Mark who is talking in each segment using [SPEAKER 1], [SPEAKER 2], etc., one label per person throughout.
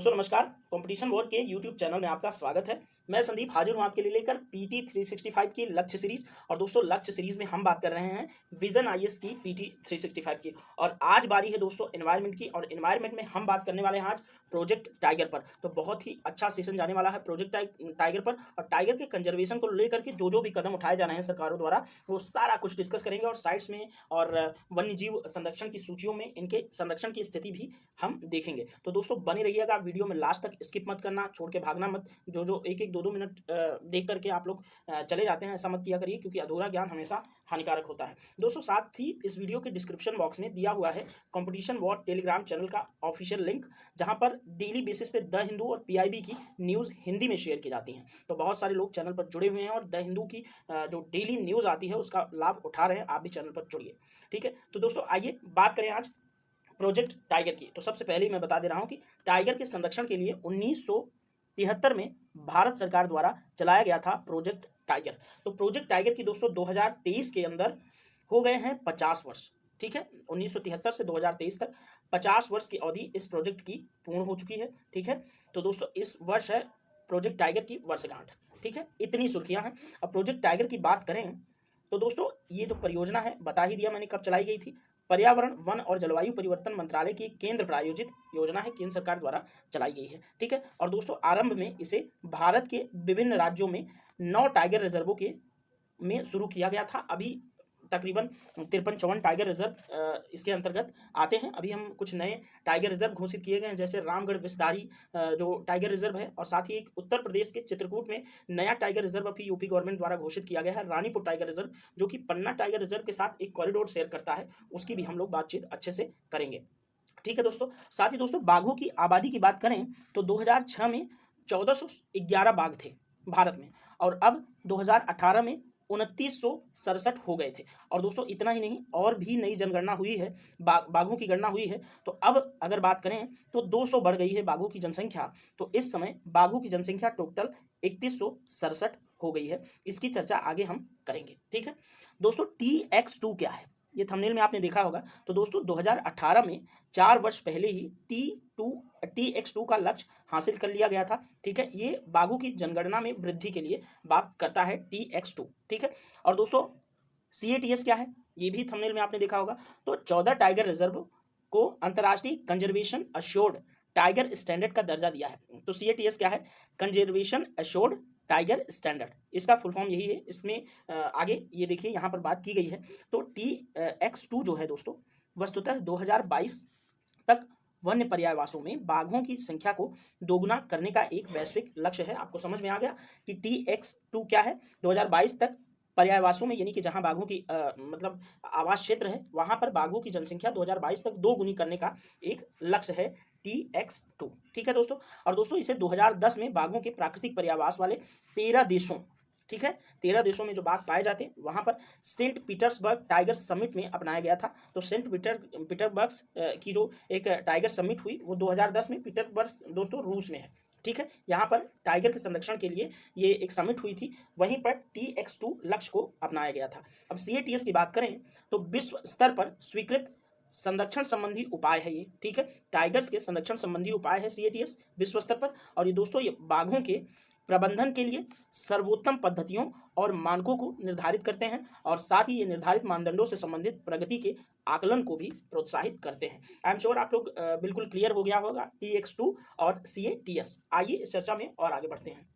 [SPEAKER 1] दोस्तों नमस्कार। Competition war के यूट्यूब चैनल में आपका स्वागत है। मैं संदीप हाजिर हूं आपके लिए लेकर पीटी 365 की लक्ष्य सीरीज। और दोस्तों लक्ष्य सीरीज में हम बात कर रहे हैं विजन आईएएस की पीटी 365 की। और आज बारी है दोस्तों एनवायरनमेंट की, और एनवायरनमेंट में हम बात करने वाले हैं आज प्रोजेक्ट टाइगर पर। तो बहुत ही अच्छा सेशन जाने वाला है प्रोजेक्ट टाइगर पर, और टाइगर के कंजर्वेशन को लेकर के जो भी कदम उठाए जा रहे हैं सरकारों द्वारा, वो सारा कुछ डिस्कस करेंगे। और साइट्स में और वन्य जीव संरक्षण की सूचियों में इनके संरक्षण की स्थिति भी हम देखेंगे। तो दोस्तों बने रहिएगा, वीडियो में लास्ट तक स्किप मत करना, छोड़ के भागना मत। जो एक एक दो मिनट देख करके आप लोग चले जाते हैं, ऐसा मत किया करिए, क्योंकि अधूरा ज्ञान हमेशा हानिकारक होता है। दोस्तों साथ ही इस वीडियो के डिस्क्रिप्शन बॉक्स में दिया हुआ है कंपटीशन वॉर टेलीग्राम चैनल का ऑफिशियल लिंक, जहां पर डेली बेसिस पे द हिंदू और पीआईबी की न्यूज़ हिंदी में शेयर की जाती हैं। तो बहुत सारे लोग चैनल पर जुड़े हुए हैं और द हिंदू की जो डेली न्यूज़ आती है उसका लाभ उठा रहे हैं। आप भी चैनल पर जुड़िए, ठीक है। तो दोस्तों आइए बात करें आज प्रोजेक्ट टाइगर की। तो सबसे पहले मैं बता दे रहा हूं कि टाइगर के संरक्षण के लिए 1973 में भारत सरकार द्वारा चलाया गया था प्रोजेक्ट टाइगर। तो प्रोजेक्ट टाइगर की दोस्तों 2023 के अंदर हो गए हैं 50 वर्ष, ठीक है। 1973 से 2023 तक 50 वर्ष की अवधि इस प्रोजेक्ट की पूर्ण हो चुकी है, ठीक है। तो दोस्तों इस वर्ष है प्रोजेक्ट टाइगर की वर्षगांठ, ठीक है। इतनी सुर्खियां हैं। अब प्रोजेक्ट टाइगर की बात करें तो दोस्तों ये जो परियोजना है, बता ही दिया मैंने कब चलाई गई थी। पर्यावरण, वन और जलवायु परिवर्तन मंत्रालय की केंद्र प्रायोजित योजना है, केंद्र सरकार द्वारा चलाई गई है, ठीक है। और दोस्तों आरंभ में इसे भारत के विभिन्न राज्यों में 9 टाइगर रिजर्वों के में शुरू किया गया था। अभी तकरीबन 53-54 टाइगर रिजर्व इसके अंतर्गत आते हैं। अभी हम कुछ नए टाइगर रिजर्व घोषित किए गए हैं, जैसे रामगढ़ विस्तारी जो टाइगर रिजर्व है, और साथ ही एक उत्तर प्रदेश के चित्रकूट में नया टाइगर रिजर्व अभी यूपी गवर्नमेंट द्वारा घोषित किया गया है, रानीपुर टाइगर रिजर्व, जो कि पन्ना टाइगर रिजर्व के साथ एक कॉरिडोर शेयर करता है। उसकी भी हम लोग बातचीत अच्छे से करेंगे, ठीक है दोस्तों। साथ ही दोस्तों बाघों की आबादी की बात करें तो 2006 में 1411 बाघ थे भारत में, और अब 2018 में 2967 हो गए थे। और दोस्तों इतना ही नहीं, और भी नई जनगणना हुई है, बाघों की गणना हुई है। तो अब अगर बात करें तो 200 बढ़ गई है बाघों की जनसंख्या। तो इस समय बाघों की जनसंख्या टोटल 3167 हो गई है। इसकी चर्चा आगे हम करेंगे, ठीक है दोस्तों। TX2 क्या है, ये थंबनेल में आपने देखा होगा। तो दोस्तों 2018 में 4 वर्ष पहले ही TX2 का लक्ष्य हासिल कर लिया गया था, ठीक है। ये बाघों की जनगणना में वृद्धि के लिए बात करता है TX2, ठीक है। और दोस्तों CATS क्या है, ये भी थंबनेल में आपने देखा होगा। तो 14 टाइगर रिजर्व को अंतर्राष्ट्रीय कंजर्वेशन अश्योर्ड टाइगर स्टैंडर्ड का दर्जा दिया है। तो CATS क्या है, कंजर्वेशन अश्योर्ड टाइगर स्टैंडर्ड, इसका फुल फॉर्म यही है। इसमें आगे ये देखिए यहाँ पर बात की गई है। तो TX2 जो है दोस्तों, वस्तुतः 2022 तक वन्य पर्यायवासों में बाघों की संख्या को दोगुना करने का एक वैश्विक लक्ष्य है। आपको समझ में आ गया कि TX2 क्या है। 2022 तक पर्यायवासों में, यानी कि जहां बाघों की मतलब आवास क्षेत्र है, वहां पर बाघों की जनसंख्या 2022 तक 2 गुनी करने का एक लक्ष्य है TX2, ठीक है दोस्तों। और दोस्तों इसे 2010 में बाघों के प्राकृतिक पर्यावास वाले 13 देशों, ठीक है, 13 देशों में जो बाघ पाए जाते हैं, वहां पर सेंट पीटर्सबर्ग टाइगर समिट में अपनाया गया था। तो सेंट पीटर्सबर्ग की जो एक टाइगर समिट हुई, वो 2010 में पीटर्सबर्ग दोस्तों रूस में है, ठीक है। यहाँ पर टाइगर के संरक्षण के लिए ये एक समिट हुई थी, वहीं पर TX2 लक्ष्य को अपनाया गया था। अब CATS की बात करें तो विश्व स्तर पर स्वीकृत संरक्षण संबंधी उपाय है ये, ठीक है। टाइगर्स के संरक्षण संबंधी उपाय है CATS विश्व स्तर पर। और ये दोस्तों ये बाघों के प्रबंधन के लिए सर्वोत्तम पद्धतियों और मानकों को निर्धारित करते हैं, और साथ ही ये निर्धारित मानदंडों से संबंधित प्रगति के आकलन को भी प्रोत्साहित करते हैं। आई एम श्योर आप लोग बिल्कुल क्लियर हो गया होगा TX2 और CATS। आइए इस चर्चा में और आगे बढ़ते हैं।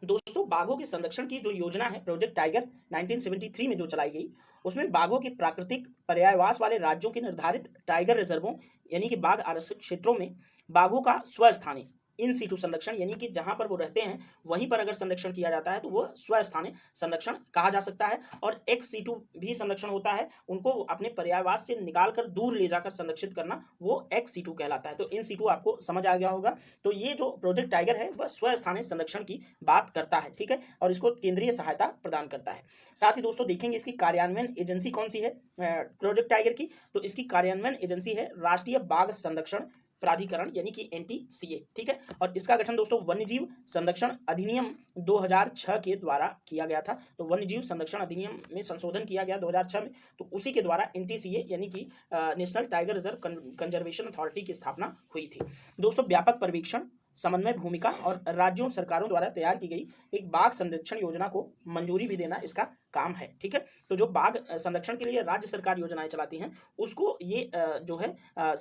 [SPEAKER 1] दोस्तों बाघों के संरक्षण की जो योजना है प्रोजेक्ट टाइगर 1973 में जो चलाई गई, उसमें बाघों के प्राकृतिक पर्यायवास वाले राज्यों के निर्धारित टाइगर रिजर्वों, यानी कि बाघ आरक्षित क्षेत्रों में बाघों का स्वस्थानीय इन सीटू संरक्षण, यानी कि जहां पर वो रहते हैं वहीं पर अगर संरक्षण किया जाता है तो वो स्वस्थानीय संरक्षण कहा जा सकता है। और एक्स सीटू भी संरक्षण होता है, उनको अपने पर्यायवास से निकालकर दूर ले जाकर संरक्षित करना, वो एक्स सीटू कहलाता है। तो इन सीटू आपको समझ आ गया होगा। तो ये जो प्रोजेक्ट टाइगर है वह स्वस्थानीय संरक्षण की बात करता है, ठीक है, और इसको केंद्रीय सहायता प्रदान करता है। साथ ही दोस्तों देखेंगे इसकी कार्यान्वयन एजेंसी कौन सी है प्रोजेक्ट टाइगर की। तो इसकी कार्यान्वयन एजेंसी है राष्ट्रीय बाघ संरक्षण प्राधिकरण यानी कि NTCA, ठीक है। और इसका गठन दोस्तों वन्यजीव संरक्षण अधिनियम 2006 के द्वारा किया गया था। तो वन्यजीव संरक्षण अधिनियम में संशोधन किया गया 2006 में, तो उसी के द्वारा NTCA यानी कि national tiger reserve conservation authority की स्थापना हुई थी। दोस्तों व्यापक पर्यवेक्षण, समन्वय भूमिका और राज्यों सरकारों द्वारा तैयार की गई एक बाघ संरक्षण योजना को मंजूरी भी देना इसका काम है, ठीक है। तो जो बाघ संरक्षण के लिए राज्य सरकार योजनाएं चलाती हैं उसको ये जो है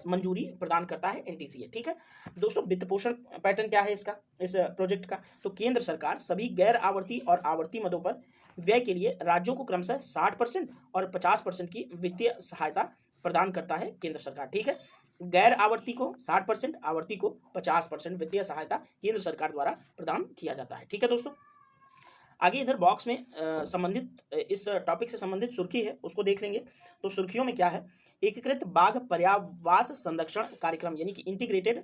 [SPEAKER 1] मंजूरी प्रदान करता है NTCA, ठीक है। दोस्तों वित्त पोषण पैटर्न क्या है इसका, इस प्रोजेक्ट का, तो केंद्र सरकार सभी गैर आवर्ती और आवर्ती मदों पर व्यय के लिए राज्यों को क्रमशः 60% और 50% की वित्तीय सहायता प्रदान करता है केंद्र सरकार, ठीक है। गैर आवर्ती को 60%, आवर्ती को 50% वित्तीय सहायता केंद्र सरकार द्वारा प्रदान किया जाता है, ठीक है दोस्तों। आगे इधर बॉक्स में संबंधित इस टॉपिक से संबंधित सुर्खी है उसको देख लेंगे। तो सुर्खियों में क्या है, एकीकृत बाघ पर्यावास संरक्षण कार्यक्रम यानी कि integrated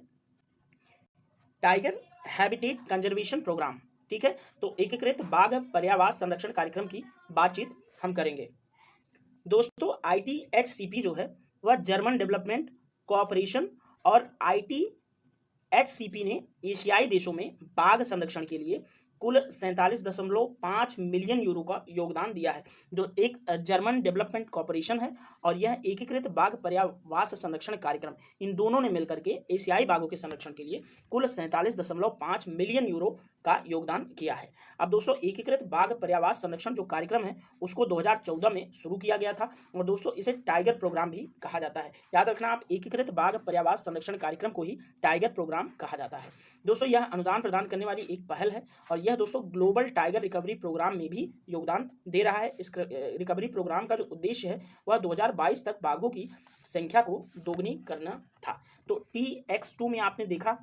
[SPEAKER 1] tiger habitat conservation program, ठीक है। तो एकीकृत बाघ पर्यावास संरक्षण कार्यक्रम की बातचीत हम करेंगे। दोस्तों ITHCP जो है वह जर्मन डेवलपमेंट कोऑपरेशन और ITHCP ने एशियाई देशों में बाघ संरक्षण के लिए कुल 47.5 मिलियन यूरो का योगदान दिया है। जो एक जर्मन डेवलपमेंट कॉर्पोरेशन है और यह एकीकृत बाघ पर्यावास संरक्षण कार्यक्रम, इन दोनों ने मिलकर के एशियाई बाघों के संरक्षण के लिए कुल 47.5 मिलियन यूरो का योगदान किया है। अब दोस्तों एकीकृत बाघ पर्यावास संरक्षण जो कार्यक्रम है उसको 2014 में शुरू किया गया था और दोस्तों इसे टाइगर प्रोग्राम भी कहा जाता है। याद रखना आप, एकीकृत बाघ पर्यावास संरक्षण कार्यक्रम को ही टाइगर प्रोग्राम कहा जाता है। दोस्तों यह अनुदान प्रदान करने वाली एक पहल है और यह दोस्तों ग्लोबल टाइगर रिकवरी प्रोग्राम में भी योगदान दे रहा है। इस रिकवरी प्रोग्राम का जो उद्देश्य है वह 2022 तक बाघों की संख्या को दोगुनी करना था। तो TX2 में आपने देखा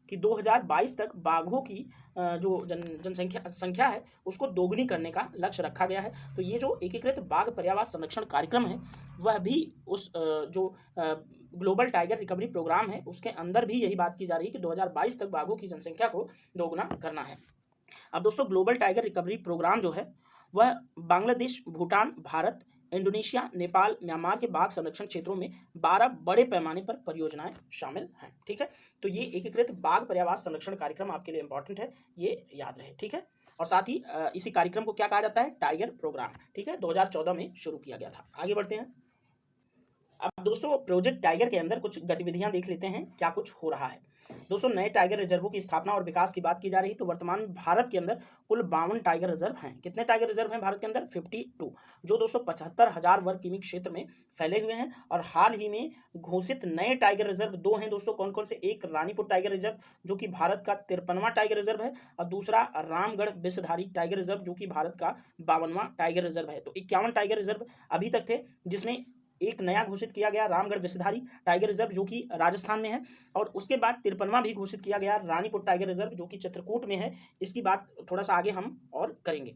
[SPEAKER 1] कि 2022 तक बाघों की जो जनसंख्या है उसको दोगुनी करने का लक्ष्य रखा गया है। तो ये जो एकीकृत बाघ पर्यावास संरक्षण कार्यक्रम है वह भी उस जो ग्लोबल टाइगर रिकवरी प्रोग्राम है उसके अंदर भी यही बात की जा रही है कि 2022 तक बाघों की जनसंख्या को दोगुना करना है। अब दोस्तों ग्लोबल टाइगर रिकवरी प्रोग्राम जो है वह बांग्लादेश, भूटान, भारत, इंडोनेशिया, नेपाल, म्यांमार के बाघ संरक्षण क्षेत्रों में 12 बड़े पैमाने पर परियोजनाएं शामिल हैं, ठीक है। तो ये एकीकृत बाघ पर्यावास संरक्षण कार्यक्रम आपके लिए इंपॉर्टेंट है, ये याद रहे, ठीक है। और साथ ही इसी कार्यक्रम को क्या कहा जाता है, टाइगर प्रोग्राम, ठीक है। 2014 में शुरू किया गया था। आगे बढ़ते हैं। अब दोस्तों प्रोजेक्ट टाइगर के अंदर कुछ गतिविधियां देख लेते हैं क्या कुछ हो रहा है। दोस्तों नए टाइगर रिजर्वों की स्थापना और विकास की बात की जा रही है तो वर्तमान में भारत के अंदर कुल 52 टाइगर रिजर्व हैं। कितने टाइगर रिजर्व हैं भारत के अंदर? 52, जो दोस्तों 75,000 वर्ग किमी क्षेत्र में फैले हुए हैं। और हाल ही में घोषित नए टाइगर रिजर्व 2 हैं दोस्तों। कौन कौन से? एक रानीपुर टाइगर रिजर्व जो कि भारत का 53वां टाइगर रिजर्व है और दूसरा रामगढ़ विषधारी टाइगर रिजर्व जो कि भारत का 52वां टाइगर रिजर्व है। तो 51 टाइगर रिजर्व अभी तक थे, जिसमें एक नया घोषित किया गया रामगढ़ विषधारी टाइगर रिजर्व जो कि राजस्थान में है और उसके बाद 53वां भी घोषित किया गया रानीपुर टाइगर रिजर्व जो कि चित्रकूट में है। इसकी बात थोड़ा सा आगे हम और करेंगे।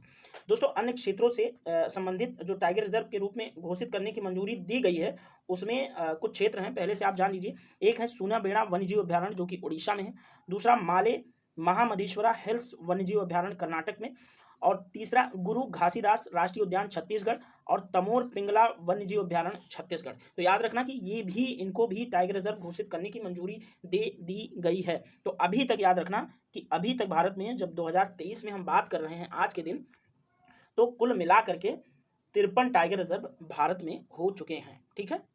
[SPEAKER 1] दोस्तों अन्य क्षेत्रों से संबंधित जो टाइगर रिजर्व के रूप में घोषित करने की मंजूरी दी गई है उसमें कुछ क्षेत्र हैं, पहले से आप जान लीजिए। एक है सूनाबेड़ा वन्यजीव अभ्यारण्य जो कि उड़ीसा में है, दूसरा माले महामधेश्वरा हिल्स वन्यजीव अभ्यारण्य कर्नाटक में, और तीसरा गुरु घासीदास राष्ट्रीय उद्यान छत्तीसगढ़ और तमोर पिंगला वन्यजीव अभ्यारण्य छत्तीसगढ़। तो याद रखना कि ये भी, इनको भी टाइगर रिजर्व घोषित करने की मंजूरी दे दी गई है। तो अभी तक याद रखना कि अभी तक भारत में जब 2023 में हम बात कर रहे हैं आज के दिन, तो कुल मिला करके 53 टाइगर रिजर्व भारत में हो चुके हैं, ठीक है।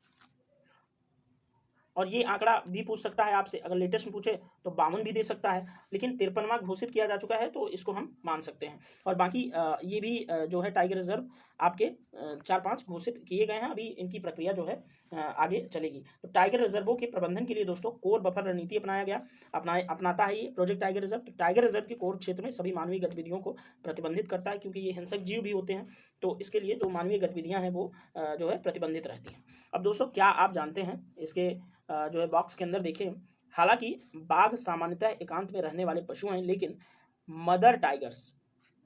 [SPEAKER 1] और ये आंकड़ा भी पूछ सकता है आपसे, अगर लेटेस्ट में पूछे तो 52 भी दे सकता है, लेकिन 53वां घोषित किया जा चुका है तो इसको हम मान सकते हैं। और बाकी ये भी जो है टाइगर रिजर्व आपके 4-5 घोषित किए गए हैं। अभी इनकी प्रक्रिया जो है आगे चलेगी। तो टाइगर रिजर्वों के प्रबंधन के लिए दोस्तों कोर बफर रणनीति अपनाता है ये प्रोजेक्ट टाइगर रिजर्व। तो टाइगर रिजर्व के कोर क्षेत्र में सभी मानवीय गतिविधियों को प्रतिबंधित करता है, क्योंकि ये हिंसक जीव भी होते हैं, तो इसके लिए जो मानवीय गतिविधियां हैं वो जो है प्रतिबंधित रहती हैं। अब दोस्तों क्या आप जानते हैं, इसके जो है बॉक्स के अंदर देखें, हालांकि बाघ सामान्यतः एकांत में रहने वाले पशु हैं, लेकिन मदर टाइगर्स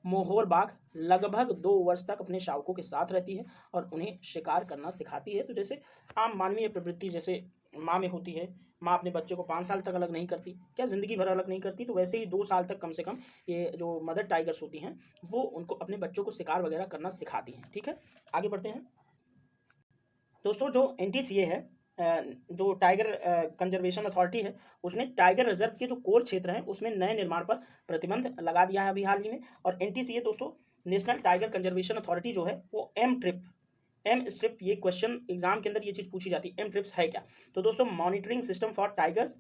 [SPEAKER 1] मोहोर बाघ लगभग 2 वर्ष तक अपने शावकों के साथ रहती है और उन्हें शिकार करना सिखाती है। तो जैसे आम मानवीय प्रवृत्ति जैसे माँ में होती है, माँ अपने बच्चे को 5 साल तक अलग नहीं करती, क्या जिंदगी भर अलग नहीं करती, तो वैसे ही 2 साल तक कम से कम ये जो मदर टाइगर्स होती हैं वो उनको अपने बच्चों को शिकार वगैरह करना सिखाती हैं, ठीक है। आगे बढ़ते हैं दोस्तों। जो NTCA है जो टाइगर कंजर्वेशन अथॉरिटी है उसने टाइगर रिजर्व के जो कोर क्षेत्र हैं उसमें नए निर्माण पर प्रतिबंध लगा दिया है अभी हाल ही में। और एनटीसीए दोस्तों, नेशनल टाइगर कंजर्वेशन अथॉरिटी जो है वो एम स्ट्रिप, ये क्वेश्चन एग्जाम के अंदर ये चीज़ पूछी जाती है, एम ट्रिप्स है क्या? तो दोस्तों monitoring system for tigers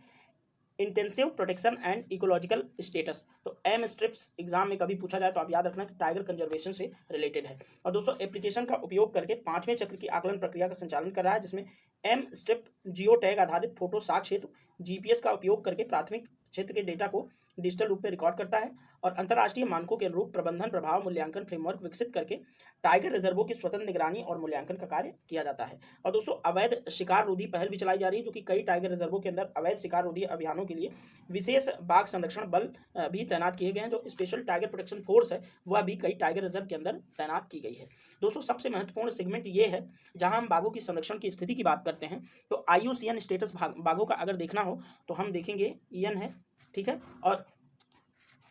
[SPEAKER 1] intensive protection and ecological status. तो एम स्ट्रिप्स एग्जाम में कभी पूछा जाए तो आप याद रखना कि टाइगर कंजर्वेशन से रिलेटेड है। और दोस्तों एप्लीकेशन का उपयोग करके 5वें चक्र की आकलन प्रक्रिया का संचालन कर रहा है, जिसमें एम स्ट्रिप जियो टैग आधारित फोटो साक्ष्य हेतु जीपीएस का उपयोग करके प्राथमिक क्षेत्र के डेटा को डिजिटल रूप में रिकॉर्ड करता है और अंतर्राष्ट्रीय मानकों के अनुरूप प्रबंधन प्रभाव मूल्यांकन फ्रेमवर्क विकसित करके टाइगर रिजर्वों की स्वतंत्र निगरानी और मूल्यांकन का कार्य किया जाता है। और दोस्तों अवैध शिकार रोधी पहल भी चलाई जा रही है, जो कि कई टाइगर रिजर्वों के अंदर अवैध शिकार रोधी अभियानों के लिए विशेष बाघ संरक्षण बल भी तैनात किए गए हैं। जो स्पेशल टाइगर प्रोटेक्शन फोर्स है वह भी कई टाइगर रिजर्व के अंदर तैनात की गई है। दोस्तों सबसे महत्वपूर्ण सेगमेंट ये है जहां हम बाघों की संरक्षण की स्थिति की बात करते हैं, तो IUCN स्टेटस बाघों का अगर देखना हो तो हम देखेंगे EN है, ठीक है। और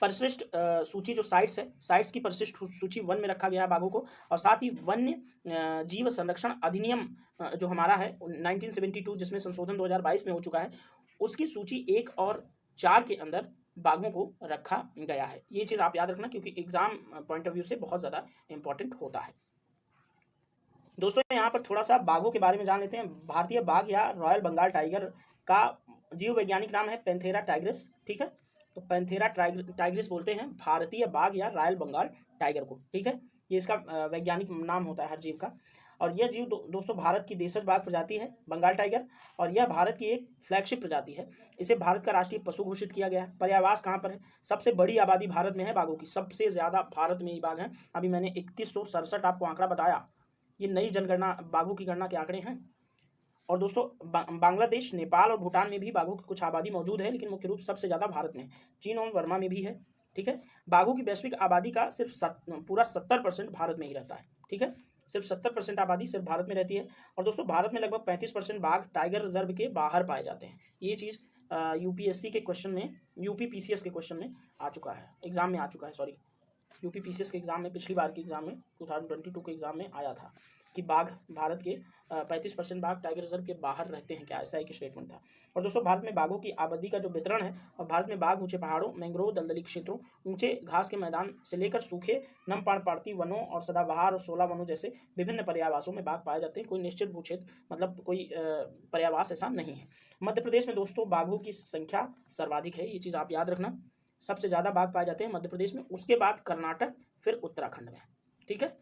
[SPEAKER 1] परिशिष्ट सूची जो साइट्स है, साइट्स की परिशिष्ट सूची 1 में रखा गया है बाघों को। और साथ ही वन्य जीव संरक्षण अधिनियम जो हमारा है 1972, जिसमें संशोधन 2022 में हो चुका है, उसकी सूची 1 और 4 के अंदर बाघों को रखा गया है। ये चीज़ आप याद रखना क्योंकि एग्जाम पॉइंट ऑफ व्यू से बहुत ज़्यादा इंपॉर्टेंट होता है। दोस्तों यहाँ पर थोड़ा सा बाघों के बारे में जान लेते हैं। भारतीय बाघ या रॉयल बंगाल टाइगर का जीव वैज्ञानिक नाम है पैंथेरा टाइग्रिस, ठीक है। तो पैंथेरा टाइग्रिस बोलते हैं भारतीय बाघ या रॉयल बंगाल टाइगर को, ठीक है। ये इसका वैज्ञानिक नाम होता है हर जीव का। और यह जीव दोस्तों भारत की देशज बाघ प्रजाति है बंगाल टाइगर, और यह भारत की एक फ्लैगशिप प्रजाति है। इसे भारत का राष्ट्रीय पशु घोषित किया गया है। पर्यावास कहाँ पर है? सबसे बड़ी आबादी भारत में है बाघों की, सबसे ज़्यादा भारत में ही बाघ हैं। अभी मैंने 3167 आपको आंकड़ा बताया, ये नई जनगणना बाघों की गणना के आंकड़े हैं। और दोस्तों बांग्लादेश, नेपाल और भूटान में भी बाघों की कुछ आबादी मौजूद है, लेकिन मुख्य रूप सबसे ज़्यादा भारत में, चीन और वर्मा में भी है, ठीक है। बाघों की वैश्विक आबादी का सिर्फ पूरा 70% भारत में ही रहता है, ठीक है। सिर्फ 70% आबादी सिर्फ भारत में रहती है। और दोस्तों भारत में लगभग 35% बाघ टाइगर रिजर्व के बाहर पाए जाते हैं। ये चीज़ UPSC के क्वेश्चन में, UPPCS के क्वेश्चन में आ चुका है, एग्जाम में आ चुका है, सॉरी UPPCS के एग्जाम में, पिछली बार के एग्जाम में 2022 के एग्जाम में आया था कि बाघ भारत के 35% बाघ टाइगर रिजर्व के बाहर रहते हैं क्या, ऐसा एक स्टेटमेंट था। और दोस्तों भारत में बाघों की आबादी का जो वितरण है, और भारत में बाघ ऊंचे पहाड़ों, मैंग्रोव दलदली क्षेत्रों, ऊंचे घास के मैदान से लेकर सूखे नम पर्णपाती वनों और सदाबहार और शोला वनों जैसे विभिन्न पर्यावासों में बाघ पाए जाते हैं। कोई निश्चित भूक्षेत्र मतलब कोई पर्यावास ऐसा नहीं है। मध्य प्रदेश में दोस्तों बाघों की संख्या सर्वाधिक है, ये चीज़ आप याद रखना। सबसे ज़्यादा बाघ पाए जाते हैं मध्य प्रदेश में, उसके बाद कर्नाटक, फिर उत्तराखंड में, ठीक है।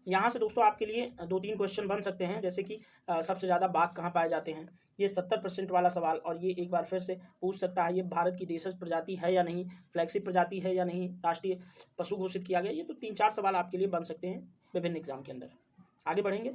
[SPEAKER 1] यहाँ से दोस्तों आपके लिए 2-3 क्वेश्चन बन सकते हैं, जैसे कि सबसे ज़्यादा बाघ कहाँ पाए जाते हैं, ये 70% वाला सवाल। और ये एक बार फिर से पूछ सकता है, ये भारत की देशज प्रजाति है या नहीं, फ्लैगशिप प्रजाति है या नहीं, राष्ट्रीय पशु घोषित किया गया। ये तो 3-4 सवाल आपके लिए बन सकते हैं विभिन्न एग्जाम के अंदर। आगे बढ़ेंगे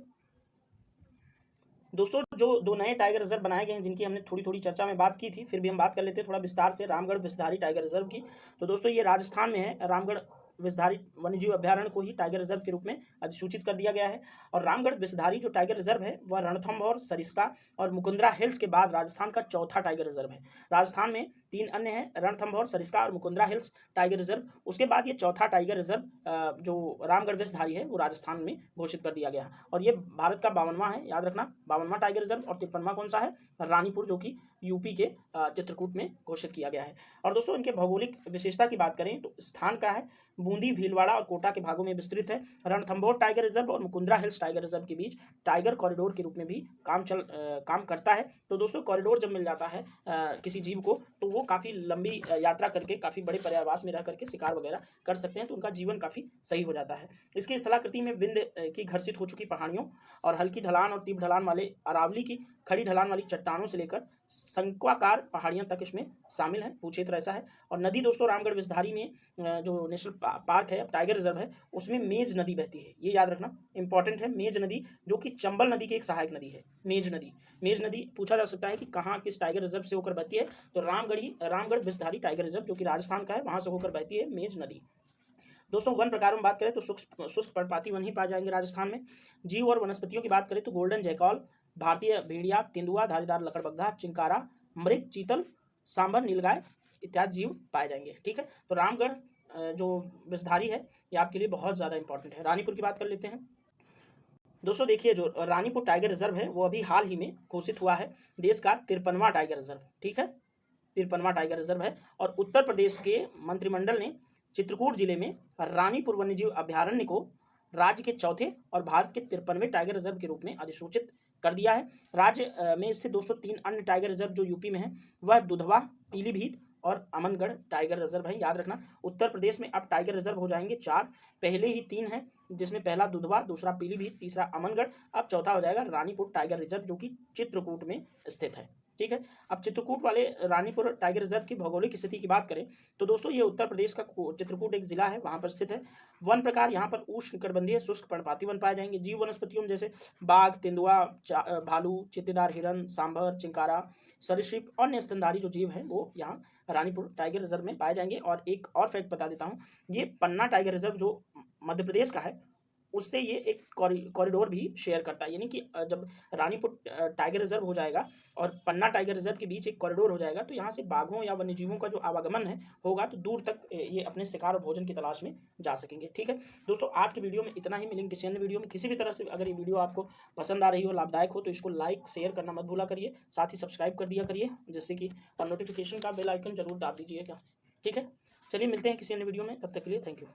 [SPEAKER 1] दोस्तों, जो 2 नए टाइगर रिजर्व बनाए गए हैं जिनकी हमने थोड़ी थोड़ी चर्चा में बात की थी, फिर भी हम बात कर लेते हैं थोड़ा विस्तार से रामगढ़ विषधारी टाइगर रिजर्व की। तो दोस्तों ये राजस्थान में है। रामगढ़ विषधारी वन्यजीव अभ्यारण्य को ही टाइगर रिजर्व के रूप में अधिसूचित कर दिया गया है। और रामगढ़ विषधारी जो टाइगर रिजर्व है वह रणथंभौर, सरिस्का और मुकुंदरा हिल्स के बाद राजस्थान का चौथा टाइगर रिजर्व है। राजस्थान में 3 अन्य हैं, रणथंभौर, सरिस्का और मुकुंदरा हिल्स टाइगर रिजर्व। उसके बाद ये चौथा टाइगर रिजर्व जो रामगढ़ विषधारी है वो राजस्थान में घोषित कर दिया गया है। और ये भारत का 52वां है, याद रखना, 52वां टाइगर रिजर्व। और 53वां कौन सा है? रानीपुर, जो कि यूपी के चित्रकूट में घोषित किया गया है। और दोस्तों इनके भौगोलिक विशेषता की बात करें तो स्थान का है, बूंदी, भीलवाड़ा और कोटा के भागों में विस्तृत है। रणथंभौर टाइगर रिजर्व और मुकुंदरा हिल्स टाइगर रिजर्व के बीच टाइगर कॉरिडोर के रूप में भी काम करता है। तो दोस्तों कॉरिडोर जब मिल जाता है किसी जीव को, तो वो काफ़ी लंबी यात्रा करके काफ़ी बड़े पर्यावास में रह करके शिकार वगैरह कर सकते हैं, तो उनका जीवन काफ़ी सही हो जाता है। इसकी स्थलाकृति में विंध्य की घर्षित हो चुकी पहाड़ियों और हल्की ढलान और तीव्र ढलान वाले अरावली की खड़ी ढलान वाली चट्टानों से लेकर शंक्वाकार पहाड़ियां तक इसमें शामिल है, भूक्षेत्र ऐसा है। और नदी दोस्तों रामगढ़ विषधारी में जो नेशनल पार्क है, टाइगर रिजर्व है, उसमें मेज नदी बहती है, ये याद रखना, इंपॉर्टेंट है। मेज नदी जो कि चंबल नदी की एक सहायक नदी है, मेज नदी पूछा जा सकता है कि कहाँ किस टाइगर रिजर्व से होकर बहती है, तो रामगढ़ विषधारी टाइगर रिजर्व जो कि राजस्थान का है वहां से होकर बहती है मेज नदी। दोस्तों वन प्रकारों में बात करें तो शुष्क पर्णपाती वन ही पाए जाएंगे राजस्थान में। जीव और वनस्पतियों की बात करें तो गोल्डन जैकॉल, भारतीय भेड़िया, तेंदुआ, धारीदार लकड़बग्घा, चिंकारा, मृग, चीतल, सांभर, नीलगाय इत्यादि जीव पाए जाएंगे, ठीक है। तो रामगढ़ जो विषधारी है ये आपके लिए बहुत ज़्यादा इंपॉर्टेंट है। रानीपुर की बात कर लेते हैं। दोस्तों देखिए, जो रानीपुर टाइगर रिजर्व है वो अभी हाल ही में घोषित हुआ है देश का 53वां टाइगर रिजर्व। ठीक है, 53वां टाइगर रिजर्व है। और उत्तर प्रदेश के मंत्रिमंडल ने चित्रकूट जिले में रानीपुर वन्यजीव अभयारण्य को राज्य के चौथे और भारत के 53वें टाइगर रिजर्व के रूप में अधिसूचित कर दिया है। राज्य में स्थित 203 अन्य टाइगर रिजर्व जो यूपी में है वह दुधवा, पीलीभीत और अमनगढ़ टाइगर रिजर्व है। याद रखना, उत्तर प्रदेश में अब टाइगर रिजर्व हो जाएंगे 4, पहले ही 3 हैं, जिसमें पहला दुधवा, दूसरा पीलीभीत, तीसरा अमनगढ़, अब चौथा हो जाएगा रानीपुर टाइगर रिजर्व जो कि चित्रकूट में स्थित है। ठीक है, अब चित्रकूट वाले रानीपुर टाइगर रिजर्व की भौगोलिक स्थिति की बात करें तो दोस्तों ये उत्तर प्रदेश का चित्रकूट एक जिला है, वहां पर स्थित है। वन प्रकार यहाँ पर उष्णकटिबंधीय शुष्क पर्णपाती वन पाए जाएंगे। जीव वनस्पतियों में जैसे बाघ, तेंदुआ, भालू, चित्तेदार हिरन, सांभर, चिंकारा, सरीसृप, अन्य स्तनधारी जो जीव है वो यहाँ रानीपुर टाइगर रिजर्व में पाए जाएंगे। और एक और फैक्ट बता देता हूँ, ये पन्ना टाइगर रिजर्व जो मध्य प्रदेश का है उससे ये एक कॉरिडोर भी शेयर करता है, यानी कि जब रानीपुर टाइगर रिजर्व हो जाएगा और पन्ना टाइगर रिजर्व के बीच एक कॉरिडोर हो जाएगा तो यहाँ से बाघों या वन्यजीवों का जो आवागमन है होगा तो दूर तक ये अपने शिकार और भोजन की तलाश में जा सकेंगे। ठीक है दोस्तों, आज की वीडियो में इतना ही। मिलेंगे किसी अन्य वीडियो में। किसी भी तरह से अगर ये वीडियो आपको पसंद आ रही हो, लाभदायक हो, तो इसको लाइक शेयर करना मत भूला करिए, साथ ही सब्सक्राइब कर दिया करिए, जिससे कि और नोटिफिकेशन का बेल आइकन जरूर दाब दीजिएगा। ठीक है, चलिए मिलते हैं किसी अन्य वीडियो में, तब तक के लिए थैंक यू।